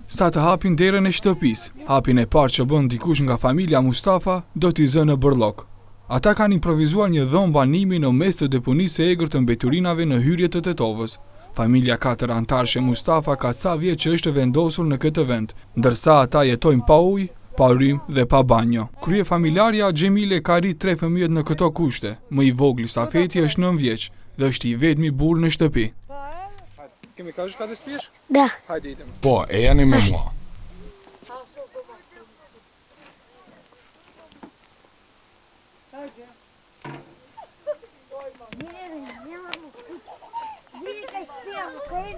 sa të hapin derën e shtëpisë. Hapin e parë që bën dikush nga familja Mustafa do t'i zënë në bërllog. Ata kanë improvisuar një dhomë banimi në mes të deponisë së egër të mbeturinave në hyrje të Tetovës. Familja 4 antarësh e Mustafa ka ca vjet që është vendosur në këtë vend, ndërsa ata jetojnë pa ujë, pa rrymë dhe pa banjo. Krye familjarja Xhemile ka rrit 3 fëmijët në këto kushte. Më i vogli Safeti është 9 vjeç dhe është i vetmi burr në shtëpi. Kemi kažeš kada spiješ? Da. Hajde idemo. Po, e janë me mua.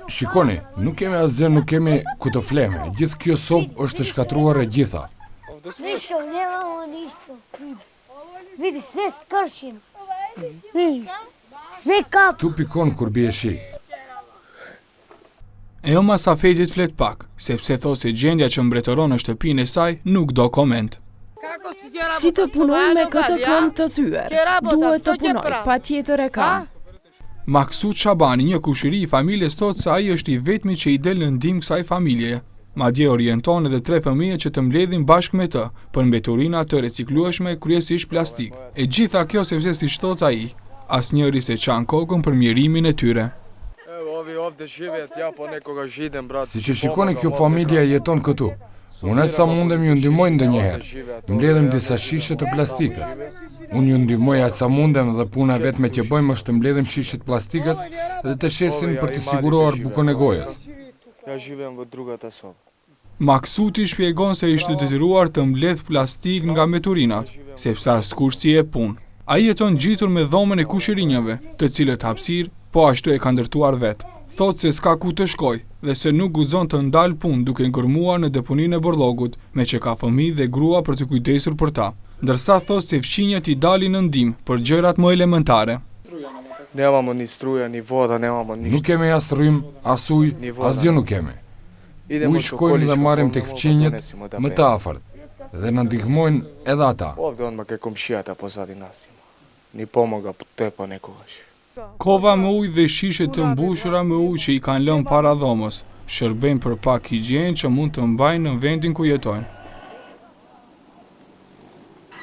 Shikoni, nuk kemi asgjë, nuk kemi ku të fleme. Gjithë kjo sopë është shkatruar e gjitha. Ništa, nemamo ništa. Vidi, sve skršeno. Vidi, sve kap. Tu pikon kur bie shi. Elma Safetit flet pak, sepse thot se gjendja që mbretëron në shtëpinë e saj nuk do koment. Si të punoj me këtë kënd të thyer? Duhet të punoj, patjetër e kam. Maksut Shabani, një kushëri i familjes, thot se ai është i vetmi që i del në ndihmë kësaj familjeje. Madje orienton edhe 3 fëmijë që të mbledhin bashkë me të, për mbeturina të reciklueshme, kryesisht plastik. E gjitha kjo sepse si thot ai, asnjëri se çan kokën për mjerimin e tyre. Si që shikoni, kjo familja jeton këtu. Unë sa mundem ju ndihmoj ndonjëherë. Mbledhem disa shishe të plastikës. Unë ju ndihmoj aq sa mundem dhe puna vetme që bëjmë është të mbledhim shishet plastikës dhe të shesin për të siguruar bukën e gojës. Maksuti shpjegon se ishte detyruar të mbledh plastik nga mbeturinat, sepse askush si e punë. Ai jeton ngjitur me dhomën e kushërinjave, të cilët hapësirë po ashtu e ka ndërtuar vetë. Thot se s'ka ku të shkoj dhe se nuk guxon të ndalë punë duke ngërmuar në deponinë e bërllogut, me që ka fëmijë dhe grua për të kujdesur për ta. Ndërsa thot se fqinjët i dalin në ndihmë për gjërat më elementare. Nuk kemi as rrymë, as ujë, asgjë nuk kemi. Ujë shkojmë dhe marrim tek fqinjët më të afërt dhe na ndihmojnë edhe ata. Kova me ujë dhe shishe të mbushura me ujë që i kanë lënë para dhomës, shërbejnë për pak higienë që mund të mbajnë në vendin ku jetojnë.